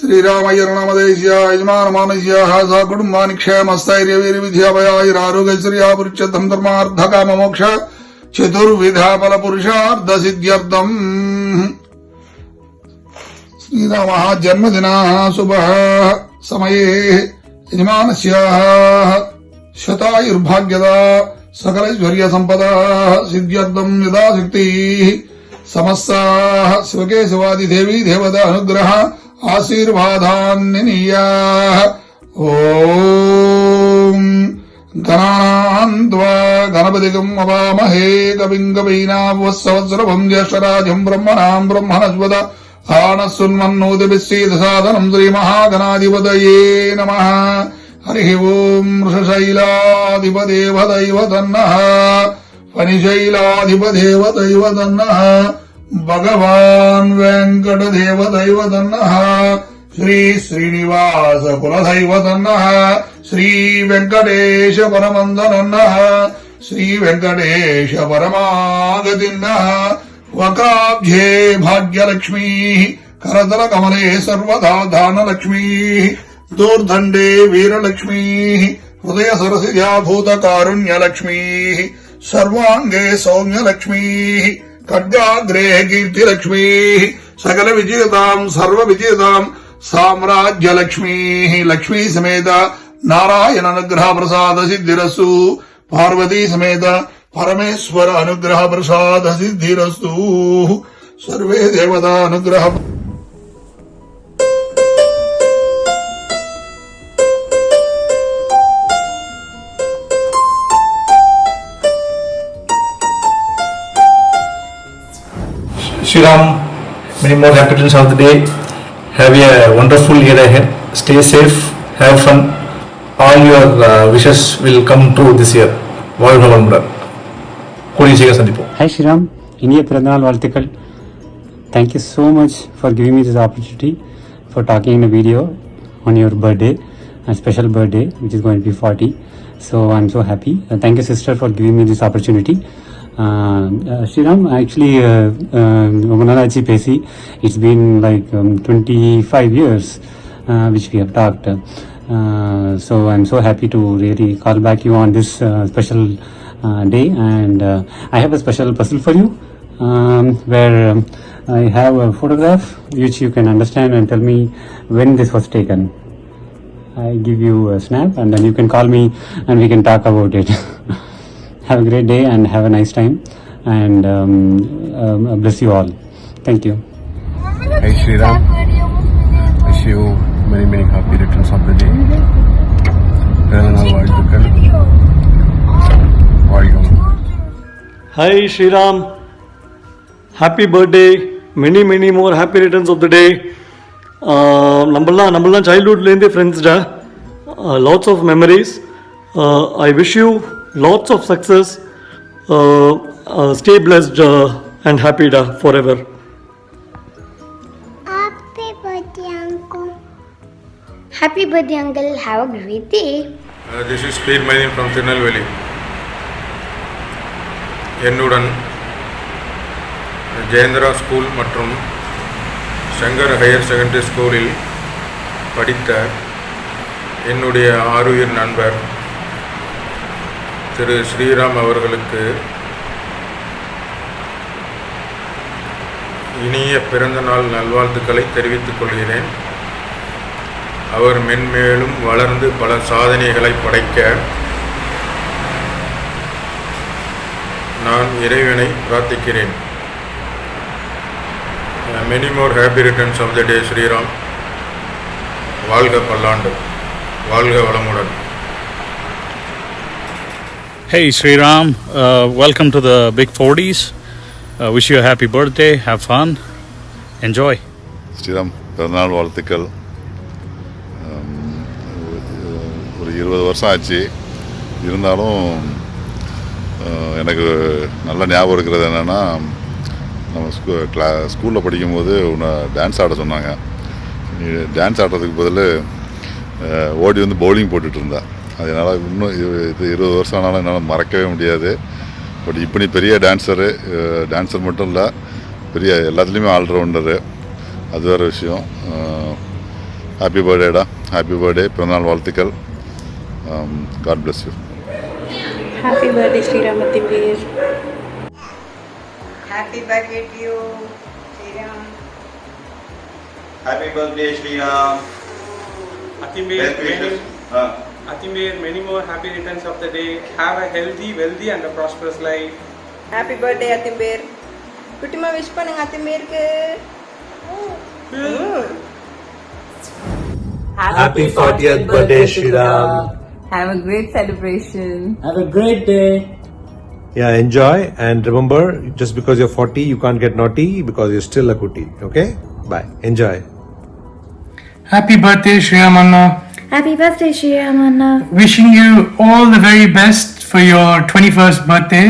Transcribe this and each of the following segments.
श्रीरामयर्णमदेश्य यजमानमानस्य सा कुटुम्बानि क्षेमस्थैर्यवीर्विद्याभयायुरारोग्यश्रियापुरुषद्धं धर्मार्थकाममोक्ष चतुर्विधा फलपुरुषार्थसिद्ध्यर्थम् श्रीरामः जन्मदिनः शुभः समये यजमानस्याः शतायुर्भाग्यदा सकलैश्वर्यसम्पदा सिद्ध्यर्थम् यथाशक्तिः समस्ताः शिवकेशवादिदेवी देवता अनुग्रह आशीर्वादान्निनीयाः ॐ गणान्त्वा गणपतिगम् अवामहे कविम् कवीनावत्सवत्सरभम् ज्येष्ठराजम् ब्रह्मणाम् ब्रह्मणस्पद आनः श्रीमहागणाधिपतये नमः हरिः ॐ वृषशैलाधिपदेव दैव तन्नः फणिशैलाधिपदेव दैव तन्नः भगवान् वेङ्कटदेव दैव तन्नः श्री श्रीनिवास कुलदैव तन्नः श्री वेङ्कटेश परमन्दनः श्री वेङ्कटेश परमागतिन्नः वक्राब्जे भाग्यलक्ष्मीः करतल कमले सर्वदा दानलक्ष्मीः दूर्दण्डे वीरलक्ष्मीः हृदय सरसिजा भूतकारुण्यलक्ष्मीः सर्वाङ्गे सौम्यलक्ष्मीः खड्गाग्रे कीर्तिलक्ष्मीः सकल विजयताम् सर्व विजयताम् साम्राज्यलक्ष्मीः लक्ष्मी समेत नारायण अनुग्रह प्रसाद सिद्धिरस्तु पार्वती समेत परमेश्वर अनुग्रह प्रसाद सिद्धिरस्तु सर्वे देवता अनुग्रह Shriram, many more happy returns of the day. Have a wonderful year ahead. Stay safe, have fun. All your wishes will come true this year. வாழ்க வளமுடன். கூடிய சீக்கிரம் சந்திப்போம். Hi Shriram, இனிய பிறந்தநாள் வாழ்த்துக்கள். Thank you so much for giving me this opportunity for talking in a video on your birthday, a special birthday which is going to be 40. So I'm so happy. Thank you sister for giving me this opportunity. Shriram, actually Manalachi Pesi, it's been like 25 years which we have talked. So I'm so happy to really call back you on this special day, and I have a special puzzle for you where I have a photograph which you can understand and tell me when this was taken. I give you a snap and then you can call me and we can talk about it. Have a great day and have a nice time, and bless you all. Thank you. Hey Shriram, wish you many happy returns of the day. Hi Shriram, happy birthday, many more happy returns of the day. நம்மளாம் childhoodலேருந்தே friends டா, lots of memories. I wish you lots of success. Stay blessed and happy da forever. Happy birthday uncle. Happy birthday uncle, have a great day. This is Peer Maidin from Tirunelveli. என்னுடன் Jayendra school மற்றும் Shankar higher secondary ஸ்கூலில் படித்த என்னுடைய ஆருயிர் நண்பர் திரு ஸ்ரீராம் அவர்களுக்கு இனிய பிறந்தநாள் நல்வாழ்த்துக்களை தெரிவித்துக் கொள்கிறேன். அவர் மென்மேலும் வளர்ந்து பல சாதனைகளை படைக்க நான் இறைவனை பிரார்த்திக்கிறேன். Many more happy returns of the day, Shriram. வாழ்க பல்லாண்டு, வாழ்க வளமுடன். Hey Shriram, welcome to the big 40s. Wish you a happy birthday, have fun, enjoy. Shriram, பிறந்தநாள் வாழ்த்துக்கள். ஒரு 20 வருஷம் ஆச்சு, இருந்தாலும் எனக்கு நல்ல ஞாபகம் இருக்கிறது என்னென்னா, நம்ம ஸ்கூலில் படிக்கும்போது உன்னை டான்ஸ் ஆட சொன்னாங்க. நீ டான்ஸ் ஆடுறதுக்கு பதில் ஓடி வந்து பவுலிங் போட்டுட்டு இருந்தா. அதனால் இன்னும் இது 20 வருஷம் ஆனாலும் என்னால் மறக்கவே முடியாது. பட் இப்போ நீ பெரிய டான்ஸர் மட்டும் இல்லை, பெரிய எல்லாத்துலேயுமே ஆல்ரவுண்டரு. அது வேறு விஷயம். ஹாப்பி பர்த்டேடா, ஹாப்பி பர்த்டே, பிறந்தநாள் வாழ்த்துக்கள். God bless you. Happy birthday Sriram Atimbir. Happy birthday to you, Sriram. Happy birthday, Sriram. Atimbir, many more happy returns of the day. Have a healthy, wealthy and a prosperous life. Happy birthday, Atimbir. குட்டிமா wish பண்ணுங்க அத்திம்பேருக்கு. Happy 40th birthday, Sriram. Have a great celebration. Have a great day. Yeah, enjoy and remember, just because you're 40, you can't get naughty because you're still a kutti. Okay? Bye. Enjoy. Happy birthday, Sriram Anna. Happy birthday Sriram Anna. Wishing you all the very best for your 21st birthday.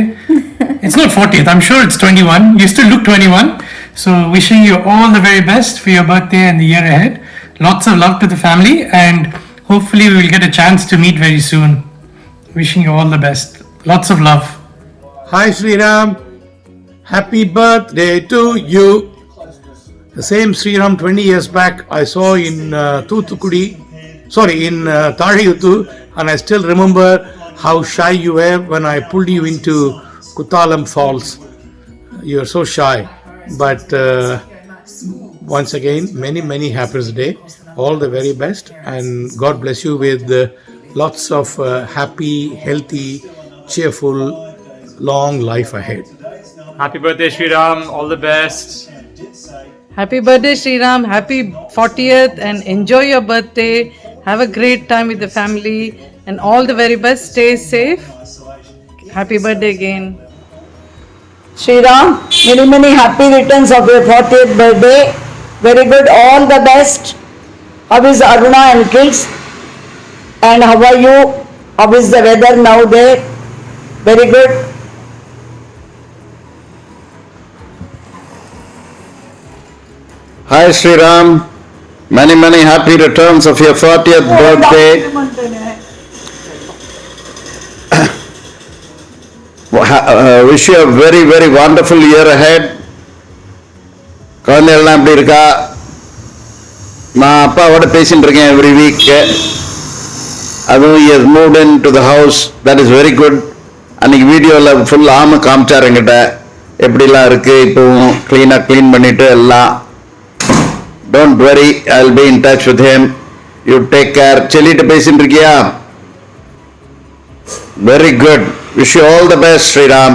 It's not 40th, I'm sure it's 21. You still look 21. So wishing you all the very best for your birthday and the year ahead. Lots of love to the family and hopefully we will get a chance to meet very soon. Wishing you all the best. Lots of love. Hi Sriram, happy birthday to you. The same Sriram 20 years back I saw in Thaliyuthu, and I still remember how shy you were when I pulled you into Kuthalam Falls. You are so shy, but once again many happy birthday. All the very best and God bless you with lots of happy, healthy, cheerful, long life ahead. Happy birthday, Sriram. All the best. Happy birthday Sriram. Happy 40th and enjoy your birthday. Have a great time with the family and all the very best. Stay safe. Happy birthday again. Sriram, many happy returns of your 40th birthday. Very good, all the best. How is Aruna and kids? And how are you? How is the weather now there? Very good. Hi, Sriram. Many happy returns of your 40th birthday. Wish you a very wonderful year ahead. குழந்தைகள்லாம் எப்படி இருக்கா? நான் அப்பாவோட பேசிட்டு இருக்கேன் every week. அதுவும் he has moved into the house. That is very good. அன்னைக்கு வீடியோவில் ஃபுல் ஆம காமிச்சார் என்கிட்ட, எப்படிலாம் இருக்கு இப்போவும் க்ளீன் பண்ணிட்டு எல்லாம். Don't worry, I'll be in touch with him. You take care. செல்லிட்டு பேசிட்டு இருக்கியா? Very good. Wish you all the best, Sriram.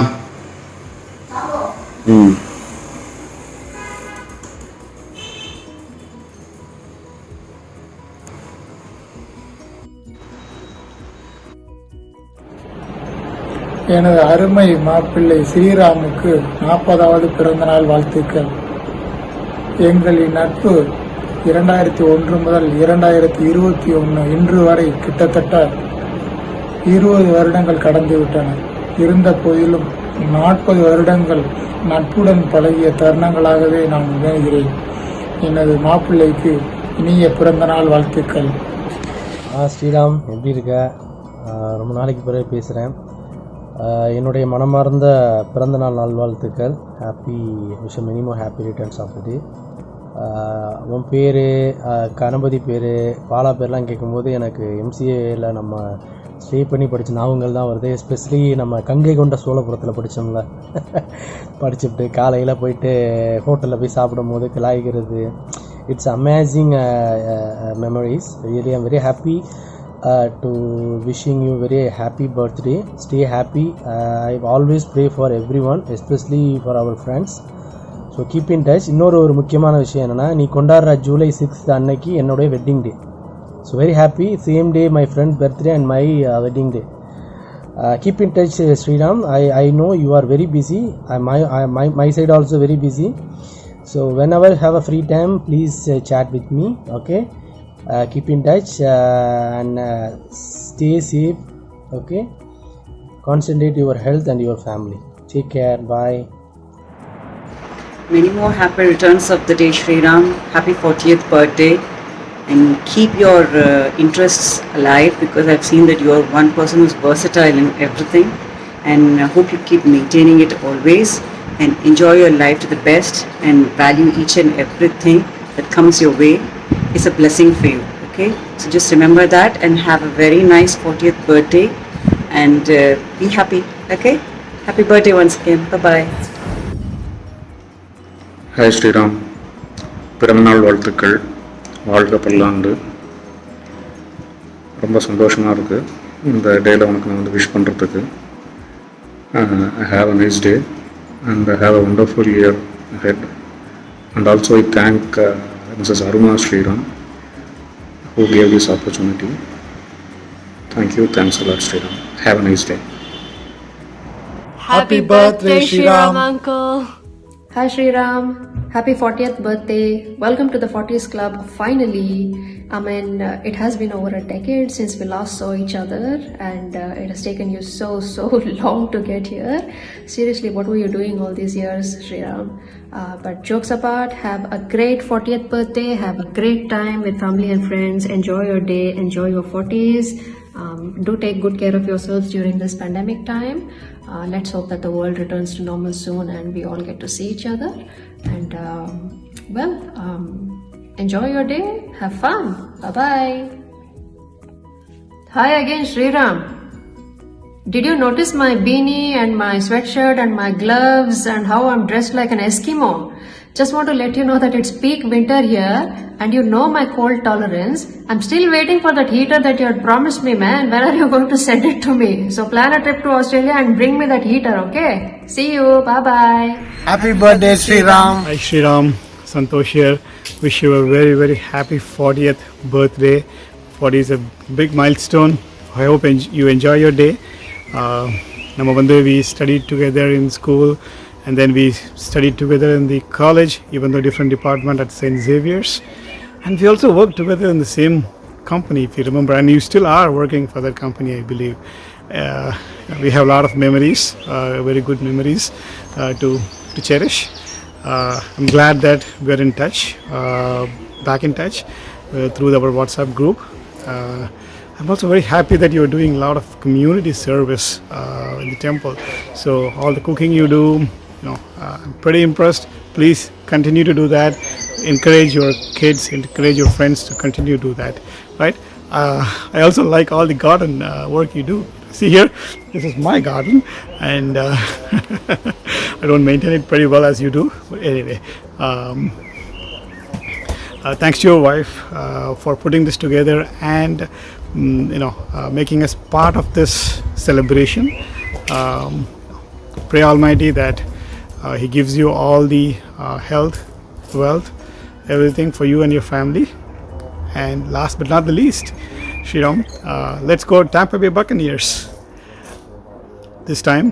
எனது அருமை மாப்பிள்ளை ஸ்ரீராமுக்கு 40வது பிறந்தநாள் வாழ்த்துக்கள். எங்களின் நட்பு 2001 முதல் 2021 இன்று வரை கிட்டத்தட்ட 20 வருடங்கள் கடந்துவிட்டன. இருந்த போதிலும் 40 வருடங்கள் நட்புடன் பழகிய தருணங்களாகவே நான் உணர்கிறேன். எனது மாப்பிள்ளைக்கு இனிய பிறந்தநாள் வாழ்த்துக்கள். ஸ்ரீராம், எப்படி இருக்க? ரொம்ப நாளைக்கு பிறகு பேசுகிறேன். என்னுடைய மனமார்ந்த பிறந்தநாள் நல்வாழ்த்துக்கள். Wish many more happy returns of the day. உன் பேர், கணபதி பேர், பாலா பேர்லாம் கேட்கும்போது எனக்கு எம்சிஏயில் நம்ம ஸ்டே பண்ணி படித்த ஞாபகங்கள் தான் வருது. எஸ்பெஷலி நம்ம கங்கை கொண்ட சோழபுரத்தில் படித்தோம்ல, படிச்சுட்டு காலையில் போயிட்டு ஹோட்டலில் போய் சாப்பிடும் போது கிளாய்கிறது. It's amazing memories. Really I'm very happy to wishing you very happy birthday. Stay happy. I always pray for everyone, especially for our friends. So keep in touch. இன்னொரு முக்கியமான விஷயம் என்னென்னா, நீ கொண்டாடுற July 6th அன்னைக்கு என்னுடைய wedding day. So very happy. Same day my friend's birthday and my wedding day. Keep in touch, Sriram. I know you are very busy. My side also very busy. So whenever have a free time, please chat with me. Okay. Keep in touch and stay safe. Okay. Concentrate your health and your family. Take care. Bye. Many more happy returns of the day, Sriram. Happy 40th birthday. And keep your interests alive, because I've seen that you are one person who's versatile in everything. And I hope you keep maintaining it always and enjoy your life to the best and value each and everything that comes your way, is a blessing for you. Okay, so just remember that and have a very nice 40th birthday and be happy. Okay, happy birthday once again. Bye bye. Hi Sriram, பிறந்தநாள் வாழ்த்துக்கள், வாழ்க பல்லாண்டு. ரொம்ப சந்தோஷமாக இருக்குது இந்த டேயில் உனக்கு நான் வந்து விஷ் பண்ணுறதுக்கு. Have a nice day and have a wonderful year ahead. And also I thank Mrs. Aruna Sriram who gave this opportunity. Thank you, thanks a lot Sriram. Have a nice day. Happy birthday, Sriram uncle. Hi Sriram, happy 40th birthday. Welcome to the 40s club. Finally, I mean, it has been over a decade since we last saw each other, and it has taken you so long to get here. Seriously, what were you doing all these years, Sriram? But jokes apart, have a great 40th birthday. Have a great time with family and friends. Enjoy your day. Enjoy your 40s. Do take good care of yourselves during this pandemic time. Let's hope that the world returns to normal soon and we all get to see each other. And enjoy your day. Have fun. Bye-bye. Hi again, Sriram. Did you notice my beanie and my sweatshirt and my gloves and how I'm dressed like an Eskimo? Just want to let you know that it's peak winter here and you know my cold tolerance. I'm still waiting for that heater that you had promised me, man. When are you going to send it to me? So plan a trip to Australia and bring me that heater, okay? See you. Bye-bye. Happy birthday, Sriram. Hi Sriram, Santosh here. Wish you a very happy 40th birthday. 40 is a big milestone. I hope you enjoy your day. We studied together in school and then we studied together in the college, even though different department at St. Xavier's. And we also worked together in the same company, if you remember, and you still are working for that company, I believe. We have a lot of memories, very good memories to cherish. I'm glad that we're in touch, back in touch through our WhatsApp group. I'm also very happy that you're doing a lot of community service in the temple. So all the cooking you do, I'm pretty impressed. Please continue to do that. Encourage your kids, encourage your friends to continue to do that, right? I also like all the garden work you do. See here, this is my garden and I don't maintain it pretty well as you do. But anyway, thanks to your wife for putting this together and making us part of this celebration. Pray Almighty that He gives you all the health, wealth, everything for you and your family. And last but not the least, Sriram, let's go Tampa Bay Buccaneers. This time,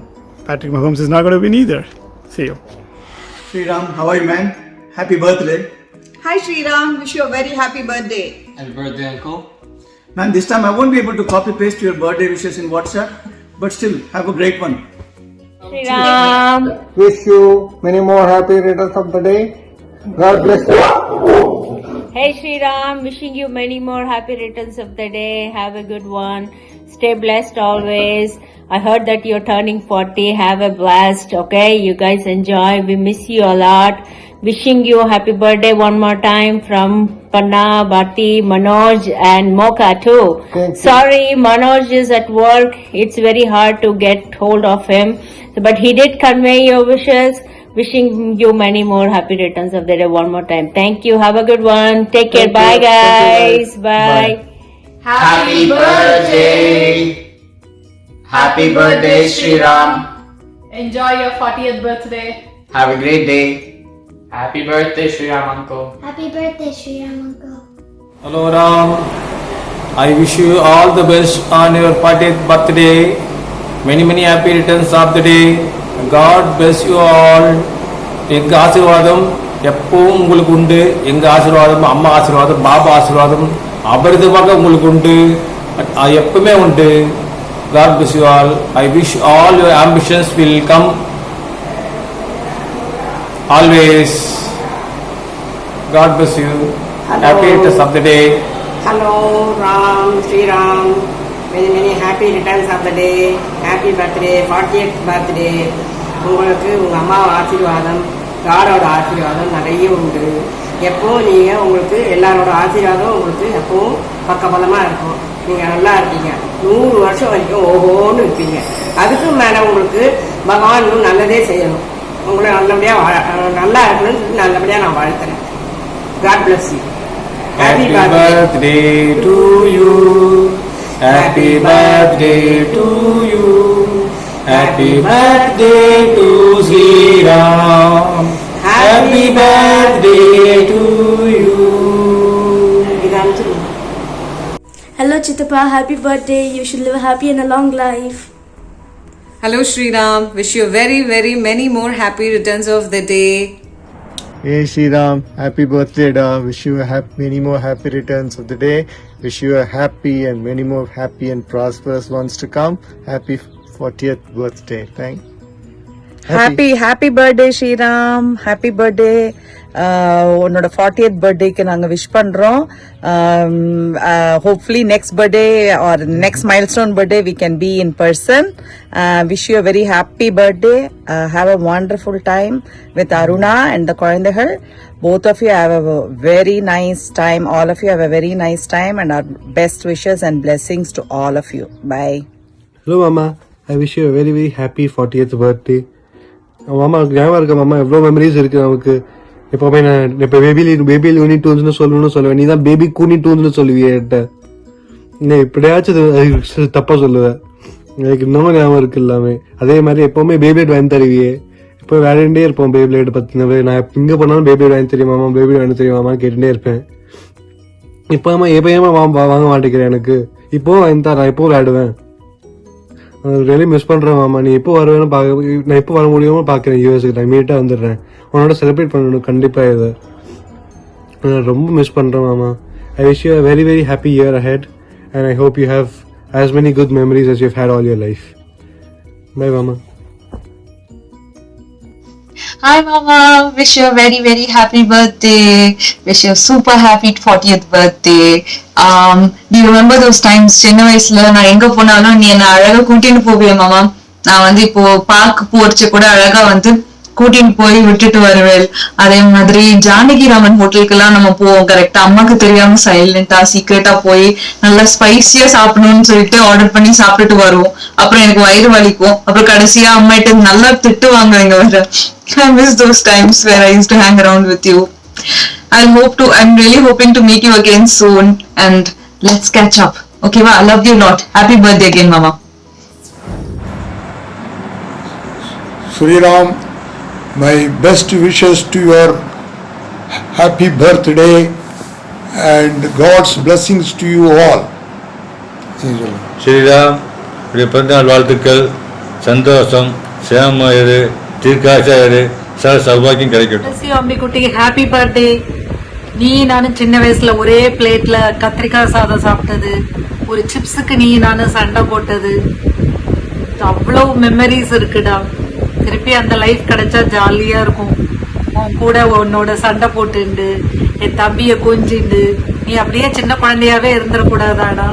Patrick Mahomes is not going to win either. See you. Sriram, how are you, man? Happy birthday. Hi Sriram, wish you a very happy birthday. Happy birthday, uncle. Man, this time I won't be able to copy paste your birthday wishes in WhatsApp, but still, have a great one. Sriram. Wish you many more happy returns of the day. God bless you. Hey Sriram, wishing you many more happy returns of the day. Have a good one. Stay blessed always. I heard that you're turning 40. Have a blast, okay? You guys enjoy. We miss you a lot. Wishing you a happy birthday one more time from Panna, Bhati, Manoj and Mocha too. Sorry, Manoj is at work. It's very hard to get hold of him. But he did convey your wishes. Wishing you many more happy returns of the day one more time. Thank you. Have a good one. Take care. Bye guys. Bye. Happy birthday. Happy birthday, Sriram. Enjoy your 40th birthday. Have a great day. Happy birthday, Sriram uncle. Happy birthday, Sriram uncle. Hello Ram. I wish you all the best on your 40th birthday. Many happy returns of the day. God bless you all. எங்க ஆசீர்வாதம் எப்பவும் உங்களுக்கு உண்டு. எங்க ஆசீர்வாதம், அம்மா ஆசீர்வாதம், பாபா ஆசீர்வாதம் அபரிதமாக உங்களுக்கு உண்டு. எப்பவுமே உண்டு. God bless you all. I wish all your ambitions will come always. God bless you. Happy returns of the day. Hello Ram, Sriram. Many happy returns of the day. Happy birthday, 40th birthday. உங்களுக்கு உங்கள் அம்மா ஆசீர்வாதம், காடோட ஆசீர்வாதம் நிறைய உண்டு. எப்பவும் நீங்கள் உங்களுக்கு எல்லாரோட ஆசீர்வாதம் உங்களுக்கு எப்பவும் பக்கபலமாக இருக்கும். நீங்கள் நல்லா இருக்கீங்க, 100 வருஷம் வரைக்கும் ஓஹோன்னு இருப்பீங்க. அதுக்கும் மேலே உங்களுக்கு பகவான் இன்னும் நல்லதே செய்யணும். உங்களை நல்லபடியாக நல்லா இருக்கணும்னு சொல்லி நல்லபடியாக நான் வாழ்த்துறேன். God bless you. Happy birthday to you. Happy birthday to you. Happy birthday to Sri Ram. Happy birthday to you. Hello Chitapa, happy birthday. You should live a happy and a long life. Hello Sri Ram, wish you very many more happy returns of the day. Hey Sri Ram, happy birthday da. Wish you many more happy returns of the day. Wish you a happy and many more happy and prosperous ones to come. Happy 40th birthday. Happy birthday Sriram. Happy birthday. உன்னோட 40th பர்த்டேக்கு நாங்கள் wish பண்ணுறோம். Hopefully next birthday or next milestone birthday we can be in person. Wish you a very happy birthday. Have a wonderful time with Aruna and the குழந்தைகள். Both of you have a very nice time. All of you have a very nice time and our best wishes and blessings to all of you. Bye. Hello Mama. I wish you a very happy 40th birthday. மாமா ஞாபகம் இருக்கா மாமா? எவ்வளோ memories இருக்கு நமக்கு. எப்பவுமே நான் இப்போ பேபி யூனி டூன்ஸ்னு சொல்லுவேன். நீ தான் பேபி கூனி டூன்ஸ்னு சொல்லுவியே என்கிட்ட. நீ எப்படியாச்சும் தப்பா சொல்லுவேன். எனக்கு இன்னமும் ஞாபகம் இருக்கு எல்லாமே. அதே மாதிரி எப்பவுமே பேபிலேட் வாங்கி தருவியே. இப்போ விளையாண்டே இருப்போம் பேபிலேட் பத்தினவே. நான் இங்க போனாலும் பேபிலேட் வாங்கி தெரியுமாமா, பேபிலேட் வாங்கி தெரியுமாமா கேட்டுட்டே இருப்பேன். இப்போ எப்பயுமா வாங்க மாட்டேங்கிறேன். எனக்கு இப்போ வாங்கி தான் நான் எப்போ விளையாடுவேன். ரியலி மிஸ் பண்றேன் மாமா. நீ எப்போ வருவேன்னு நான் எப்போ வர முடியுமோ பாக்குறேன். யூஎஸ்க்கு நான் இமீடியட்டா வந்துடுறேன். உன்னோட செலிப்ரேட் பண்ணணும் கண்டிப்பா. இதை நான் ரொம்ப மிஸ் பண்றேன் மாமா. I wish you a very happy year ahead and I hope you have as many good memories as you've had all your life. Bye mama. Hi Mama, wish you a very happy birthday. Wish you a super happy 40th birthday. Do you remember those times சின்ன வயசுல நான் எங்க போனாலும் நீ என்ன அழகா கூட்டிட்டு போவிய மாமா. நான் இப்போ பார்க்க போறச்சு கூட அழகா கூட்டிட்டு போய் விட்டுட்டு வருவேன். அதே மாதிரி ஜானகிராமன் ஹோட்டலுக்கெல்லாம் நம்ம போவோம் கரெக்டா. அம்மாக்கு தெரியாம சைலண்டா சீக்கிரட்டா போய் நல்லா ஸ்பைசியா சாப்பிடணும்னு சொல்லிட்டு ஆர்டர் பண்ணி சாப்பிட்டுட்டு வருவோம். அப்புறம் எனக்கு வயிறு வலிக்கும். அப்புறம் கடைசியா அம்மாட்ட நல்லா திட்டுவாங்க. எங்க வர I miss those times where I used to hang around with you. I'm really hoping to meet you again soon and let's catch up. Okay, I love you a lot. Happy birthday again, Mama. Sri Ram, my best wishes to your happy birthday and God's blessings to you all. Sri Ram, உடைய பிறந்தநாள் வாழ்த்துக்கள். சந்தோஷம், சேமயிரு, தீர்க்காசாயிரு, சௌபாக்கியம் கிடைக்கட்டும். அம்பிக்குட்டி happy birthday. நீ நானும் சின்ன வயசுல ஒரே பிளேட்ல கத்திரிக்காய் சாதம் சாப்பிட்டது, ஒரு சிப்ஸுக்கு நீ நானும் சண்டை போட்டது, அவ்வளவு மெமரிஸ் இருக்குடா. திருப்பி அந்த லைஃப் கிடைச்சா ஜாலியா இருக்கும். உன் கூட உன்னோட சண்டை போட்டுண்டு என் தம்பிய கொஞ்சிண்டு நீ அப்படியே சின்ன குழந்தையாவே இருந்துடக்கூடாதாடா.